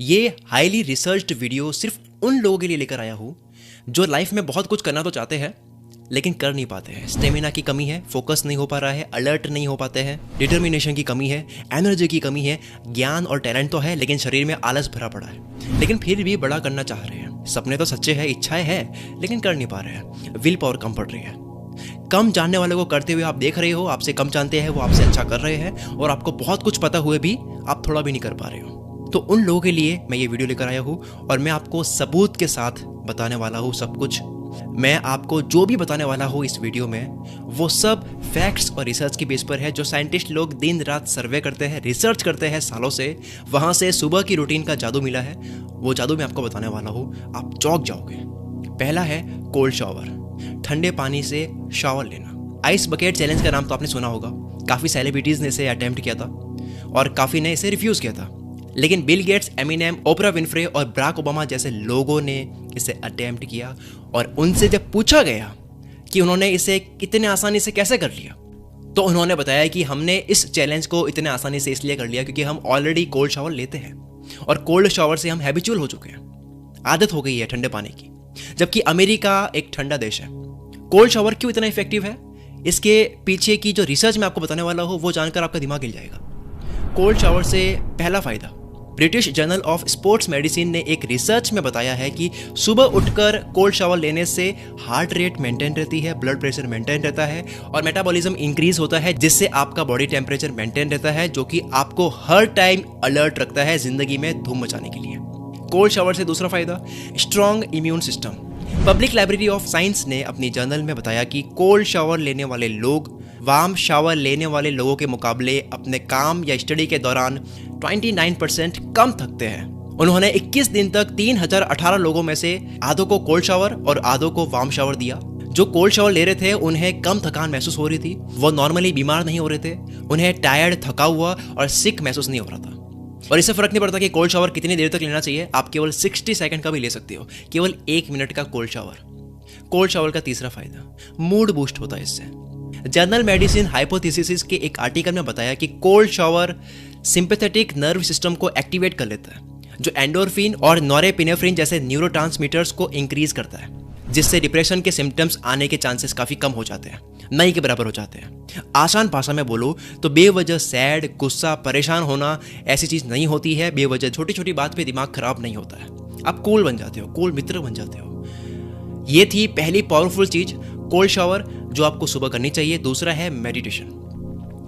ये highly researched video सिर्फ उन लोगों के लिए लेकर आया हूँ जो लाइफ में बहुत कुछ करना तो चाहते हैं लेकिन कर नहीं पाते हैं। स्टेमिना की कमी है, फोकस नहीं हो पा रहा है, अलर्ट नहीं हो पाते हैं, डिटर्मिनेशन की कमी है, एनर्जी की कमी है, ज्ञान और टैलेंट तो है लेकिन शरीर में आलस भरा पड़ा है। लेकिन फिर भी बड़ा करना चाह रहे हैं। सपने तो सच्चे हैं, इच्छाएं हैं लेकिन कर नहीं पा रहे हैं। विल पावर कम पड़ रही है। कम जानने वालों को करते हुए आप देख रहे हो, आपसे कम जानते हैं वो आपसे अच्छा कर रहे हैं, और आपको बहुत कुछ पता हुए भी आप थोड़ा भी नहीं कर पा रहे हो। तो उन लोगों के लिए मैं ये वीडियो लेकर आया हूँ और मैं आपको सबूत के साथ बताने वाला हूँ सब कुछ। मैं आपको जो भी बताने वाला हूँ इस वीडियो में वो सब फैक्ट्स और रिसर्च की बेस पर है, जो साइंटिस्ट लोग दिन रात सर्वे करते हैं, रिसर्च करते हैं सालों से। वहाँ से सुबह की रूटीन का जादू मिला है, वो जादू मैं आपको बताने वाला हूँ, आप चौंक जाओगे। पहला है कोल्ड शावर, ठंडे पानी से शावर लेना। आइस बकेट चैलेंज का नाम तो आपने सुना होगा। काफ़ी सेलिब्रिटीज़ ने इसे अटेम्प्ट किया था और काफ़ी ने इसे रिफ्यूज़ किया था, लेकिन Bill Gates, Eminem, Oprah Winfrey और बराक ओबामा जैसे लोगों ने इसे अटेम्प्ट किया। और उनसे जब पूछा गया कि उन्होंने इसे इतने आसानी से कैसे कर लिया, तो उन्होंने बताया कि हमने इस चैलेंज को इतने आसानी से इसलिए कर लिया क्योंकि हम ऑलरेडी कोल्ड शावर लेते हैं और कोल्ड शावर से हम हैबिचुअल हो चुके हैं, आदत हो गई है ठंडे पानी की। जबकि अमेरिका एक ठंडा देश है। कोल्ड शावर क्यों इतना इफेक्टिव है, इसके पीछे की जो रिसर्च मैं आपको बताने वाला हूँ वो जानकर आपका दिमाग हिल जाएगा। कोल्ड शावर से पहला फायदा, British journal of sports medicine ने एक रिसर्च में बताया है कि सुबह उठकर कोल्ड शावर लेने से हार्ट रेट मेंटेन रहती है, ब्लड प्रेशर मेंटेन रहता है और मेटाबॉलिज्म इंक्रीज होता है, जिससे आपका बॉडी टेम्परेचर मेंटेन रहता है, जो कि आपको हर टाइम अलर्ट रखता है जिंदगी में धूम मचाने के लिए। कोल्ड शावर से दूसरा फायदा, strong immune system. Public library of science ने अपनी जर्नल में बताया कि कोल्ड शावर लेने वाले लोग वार्म शावर लेने वाले लोगों के मुकाबले अपने काम या स्टडी के दौरान 29% कम थकते हैं। उन्होंने 21 दिन तक 3018 लोगों में से आधों को कोल्ड शावर और आधों को वार्म शावर दिया। जो कोल्ड शावर ले रहे थे उन्हें कम थकान महसूस हो रही थी, वो नॉर्मली बीमार नहीं हो रहे थे, उन्हें टायर्ड, थका हुआ और सिक महसूस नहीं हो रहा था। और इससे फर्क नहीं पड़ता कि कोल्ड शावर कितनी देर तक लेना चाहिए, आप केवल 60 सेकंड का भी ले सकते हो, केवल 1 मिनट का कोल्ड शावर। कोल्ड शावर का तीसरा फायदा, मूड बूस्ट होता है इससे। जर्नल मेडिसिन हाइपोथेसिस के एक आर्टिकल में बताया कि cold shower sympathetic nerve system को एक्टिवेट कर लेता है, जो एंडोर्फिन और नॉरेपिनेफ्रिन जैसे न्यूरोट्रांसमीटर्स को इंक्रीज करता है, जिससे डिप्रेशन के सिम्टम्स आने के चांसेस काफी कम हो जाते हैं, नहीं के बराबर हो जाते हैं। आसान भाषा में बोलो तो बेवजह सैड, गुस्सा, परेशान होना ऐसी चीज नहीं होती है। बेवजह छोटी छोटी बात पे दिमाग खराब नहीं होता है, आप कूल बन जाते हो, कूल मित्र बन जाते हो। ये थी पहली पावरफुल चीज, कोल्ड शावर, जो आपको सुबह करनी चाहिए। दूसरा है मेडिटेशन।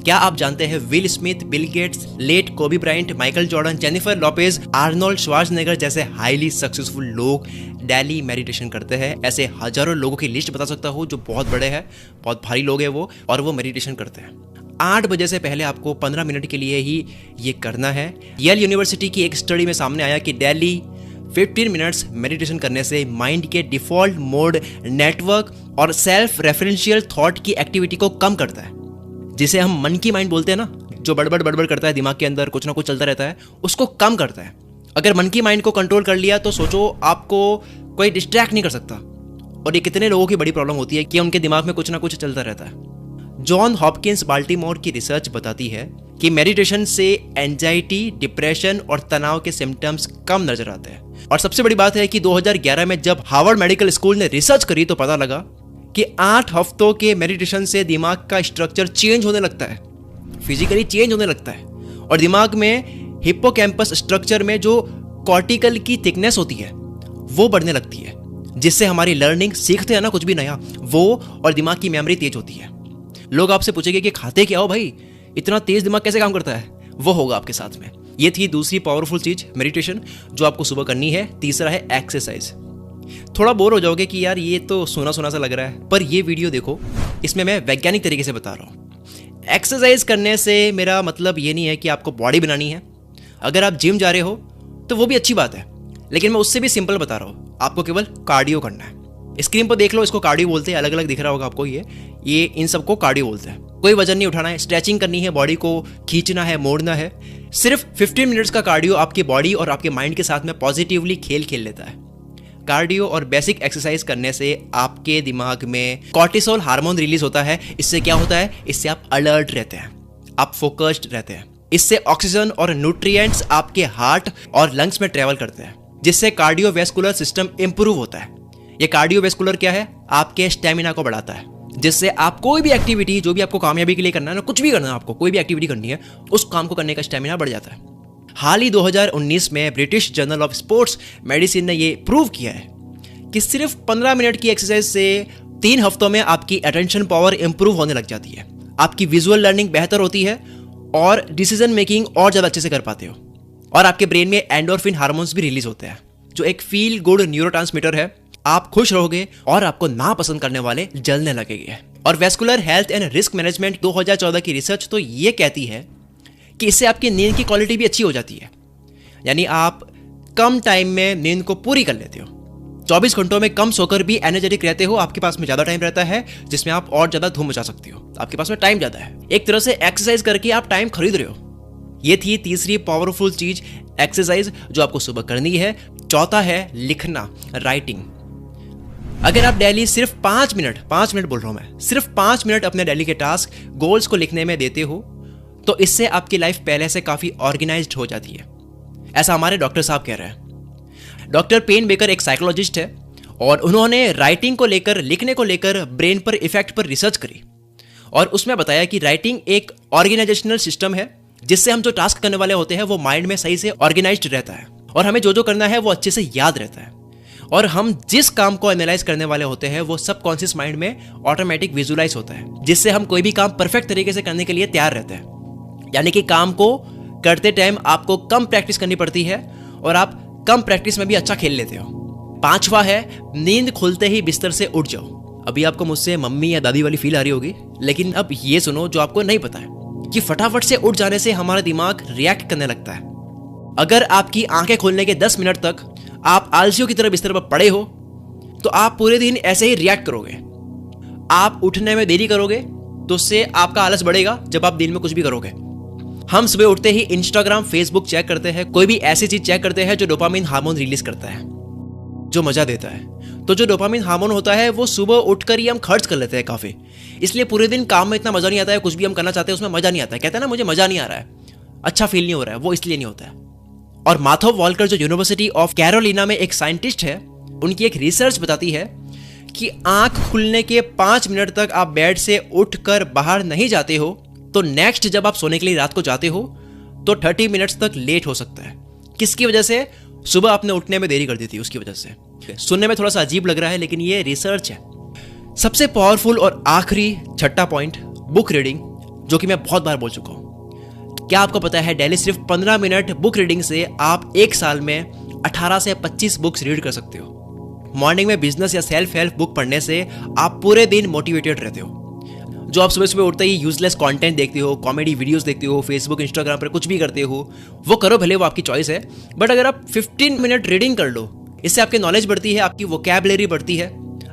क्या आप जानते हैं Will Smith, Bill Gates, late Kobe Bryant, Michael Jordan, Jennifer Lopez, Arnold Schwarzenegger जैसे हाईली सक्सेसफुल लोग डेली मेडिटेशन करते हैं। ऐसे हजारों लोगों की लिस्ट बता सकता हूँ जो बहुत बड़े हैं, बहुत भारी लोग हैं वो, और वो मेडिटेशन करते हैं। 8 बजे से पहले आपको 15 मिनट के लिए ही ये करना है। येल यूनिवर्सिटी की एक स्टडी में सामने आया कि डेली 15 मिनट्स मेडिटेशन करने से माइंड के डिफॉल्ट मोड, नेटवर्क और सेल्फ रेफरेंशियल थॉट की एक्टिविटी को कम करता है, जिसे हम मन की माइंड बोलते हैं ना, जो बड़बड़ करता है दिमाग के अंदर, कुछ ना कुछ चलता रहता है, उसको कम करता है। अगर मन की माइंड को कंट्रोल कर लिया तो सोचो आपको कोई डिस्ट्रैक्ट नहीं कर सकता। और ये कितने लोगों की बड़ी प्रॉब्लम होती है कि उनके दिमाग में कुछ ना कुछ चलता रहता है। जॉन हॉपकिंस बाल्टीमोर की रिसर्च बताती है कि मेडिटेशन से एंजाइटी, डिप्रेशन और तनाव के सिम्टम्स कम नजर आते हैं। और सबसे बड़ी बात है कि 2011 में जब हार्वर्ड मेडिकल स्कूल ने रिसर्च करी तो पता लगा कि 8 हफ्तों के मेडिटेशन से दिमाग का स्ट्रक्चर चेंज होने लगता है, फिजिकली चेंज होने लगता है, और दिमाग में हिप्पोकैम्पस स्ट्रक्चर में जो कॉर्टिकल की थिकनेस होती है वो बढ़ने लगती है, जिससे हमारी लर्निंग, सीखते हैं ना कुछ भी नया, वो और दिमाग की मेमोरी तेज होती है। लोग आपसे पूछेंगे कि खाते क्या हो भाई, इतना तेज दिमाग कैसे काम करता है, वो होगा आपके साथ में। ये थी दूसरी पावरफुल चीज, मेडिटेशन, जो आपको सुबह करनी है। तीसरा है एक्सरसाइज। थोड़ा बोर हो जाओगे कि यार ये तो सुना सुना सा लग रहा है, पर ये वीडियो देखो, इसमें मैं वैज्ञानिक तरीके से बता रहा हूँ। एक्सरसाइज करने से मेरा मतलब ये नहीं है कि आपको बॉडी बनानी है। अगर आप जिम जा रहे हो तो वो भी अच्छी बात है, लेकिन मैं उससे भी सिंपल बता रहा हूँ, आपको केवल कार्डियो करना है। स्क्रीन पर देख लो, इसको कार्डियो बोलते हैं, अलग अलग दिख रहा होगा आपको, ये इन सबको कार्डियो बोलते हैं। कोई वजन नहीं उठाना है, स्ट्रेचिंग करनी है, बॉडी को खींचना है, मोड़ना है। सिर्फ 15 मिनट्स का कार्डियो आपकी बॉडी और आपके माइंड के साथ में पॉजिटिवली खेल खेल लेता है। कार्डियो और बेसिक एक्सरसाइज करने से आपके दिमाग में कॉर्टिसोल हार्मोन रिलीज होता है। इससे क्या होता है, इससे आप अलर्ट रहते हैं, आप फोकस्ड रहते हैं, इससे ऑक्सीजन और न्यूट्रिएंट्स आपके हार्ट और लंग्स में ट्रेवल करते हैं, जिससे कार्डियोवैस्कुलर सिस्टम इंप्रूव होता है। ये कार्डियोवैस्कुलर क्या है? आपके स्टेमिना को बढ़ाता है, जिससे आप कोई भी एक्टिविटी, जो भी आपको कामयाबी के लिए करना है ना, कुछ भी करना है आपको, कोई भी एक्टिविटी करनी है, उस काम को करने का स्टेमिना बढ़ जाता है। हाल ही 2019 में British journal of sports medicine ने ये प्रूव किया है कि सिर्फ 15 मिनट की एक्सरसाइज से 3 हफ्तों में आपकी अटेंशन पावर इंप्रूव होने लग जाती है, आपकी विजुअल लर्निंग बेहतर होती है और डिसीजन मेकिंग और ज़्यादा अच्छे से कर पाते हो, और आपके ब्रेन में एंडोर्फिन हार्मोन्स भी रिलीज होते हैं, जो एक फील गुड न्यूरोट्रांसमीटर है। आप खुश रहोगे और आपको नापसंद करने वाले जलने लगेंगे। और vascular health and risk management 2014 की रिसर्च तो ये कहती है कि इससे आपकी नींद की क्वालिटी भी अच्छी हो जाती है, यानी आप कम टाइम में नींद को पूरी कर लेते हो। 24 घंटों में कम सोकर भी एनर्जेटिक रहते हो, आपके पास में ज़्यादा टाइम रहता है जिसमें आप और ज़्यादा धूम मचा सकते हो, आपके पास में टाइम ज़्यादा है। एक तरह से एक्सरसाइज करके आप टाइम खरीद रहे हो। ये थी तीसरी पावरफुल चीज, एक्सरसाइज, जो आपको सुबह करनी है। चौथा है लिखना, राइटिंग। अगर आप डेली सिर्फ 5 मिनट बोल रहा हूं मैं, सिर्फ 5 मिनट अपने डेली के टास्क, गोल्स को लिखने में देते हो, तो इससे आपकी लाइफ पहले से काफी ऑर्गेनाइज्ड हो जाती है। ऐसा हमारे डॉक्टर साहब कह रहे हैं। डॉक्टर पेन बेकर एक साइकोलॉजिस्ट है और उन्होंने राइटिंग को लेकर, लिखने को लेकर ब्रेन पर इफेक्ट पर रिसर्च करी, और उसमें बताया कि राइटिंग एक ऑर्गेनाइजेशनल सिस्टम है, जिससे हम जो टास्क करने वाले होते हैं वो माइंड में सही से ऑर्गेनाइज्ड रहता है, और हमें जो जो करना है वो अच्छे से याद रहता है, और हम जिस काम को एनालाइज करने वाले होते हैं वो सबकॉन्शियस माइंड में ऑटोमेटिक विजुलाइज होता है, जिससे हम कोई भी काम परफेक्ट तरीके से करने के लिए तैयार रहते हैं। यानी कि काम को करते टाइम आपको कम प्रैक्टिस करनी पड़ती है और आप कम प्रैक्टिस में भी अच्छा खेल लेते हो। 5वां है नींद खुलते ही बिस्तर से उठ जाओ। अभी आपको मुझसे मम्मी या दादी वाली फील आ रही होगी, लेकिन अब ये सुनो जो आपको नहीं पता है कि फटाफट से उठ जाने से हमारा दिमाग रिएक्ट करने लगता है। अगर आपकी आंखें खोलने के 10 मिनट तक आप आलसियों की तरह बिस्तर पर पड़े हो, तो आप पूरे दिन ऐसे ही रिएक्ट करोगे। आप उठने में देरी करोगे तो उससे आपका आलस बढ़ेगा जब आप दिन में कुछ भी करोगे। हम सुबह उठते ही इंस्टाग्राम, फेसबुक चेक करते हैं, कोई भी ऐसी चीज चेक करते हैं जो डोपामिन हार्मोन रिलीज करता है, जो मजा देता है। तो जो डोपामिन हार्मोन होता है वो सुबह उठकर ही हम खर्च कर लेते हैं काफी, इसलिए पूरे दिन काम में इतना मजा नहीं आता है, कुछ भी हम करना चाहते हैं उसमें मजा नहीं आता है। कहते हैं ना मुझे मजा नहीं आ रहा है, अच्छा फील नहीं हो रहा है, वो इसलिए नहीं होता है। और माथो वॉल्कर जो यूनिवर्सिटी ऑफ कैरोलिना में एक साइंटिस्ट है, उनकी एक रिसर्च बताती है कि आंख खुलने के 5 मिनट तक आप बेड से उठकर बाहर नहीं जाते हो, तो नेक्स्ट जब आप सोने के लिए रात को जाते हो तो 30 मिनट्स तक लेट हो सकता है। किसकी वजह से? सुबह आपने उठने में देरी कर दी थी, उसकी वजह से। सुनने में थोड़ा सा अजीब लग रहा है, लेकिन ये रिसर्च है। सबसे पावरफुल और आखिरी 6वां पॉइंट, बुक रीडिंग, जो कि मैं बहुत बार बोल चुका हूं। क्या आपको पता है डेली सिर्फ 15 मिनट बुक रीडिंग से आप 1 साल में 18 से 25 बुक्स रीड कर सकते हो। मॉर्निंग में बिजनेस या सेल्फ हेल्प बुक पढ़ने से आप पूरे दिन मोटिवेटेड रहते हो। जो आप सुबह सुबह उठते ही यूजलेस कंटेंट देखते हो, कॉमेडी वीडियोस देखते हो, फेसबुक, इंस्टाग्राम पर कुछ भी करते हो, वो करो भले, वो आपकी चॉइस है। बट अगर आप 15 मिनट रीडिंग कर लो, इससे आपकी नॉलेज बढ़ती है, आपकी वोकैबुलरी बढ़ती है,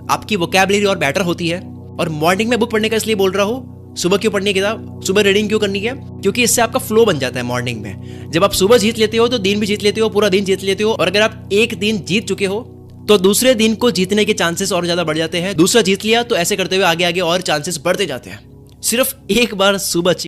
आपकी वोकैबुलरी और बेटर होती है। और मॉर्निंग में बुक पढ़ने का इसलिए बोल रहा हूँ, सुबह क्यों पढ़नी है किताब, सुबह रीडिंग क्यों करनी है? क्योंकि इससे आपका फ्लो बन जाता है मॉर्निंग में। जब आप सुबह जीत लेते हो तो दिन भी जीत लेते हो, पूरा दिन जीत लेते हो। और अगर आप एक दिन जीत चुके हो तो दूसरे दिन को जीतने के चांसेस और ज्यादा बढ़ जाते हैं। दूसरा जीत लिया तो ऐसे करते हुए आगे आगे और चांसेस बढ़ते जाते हैं। सिर्फ एक बार सुबह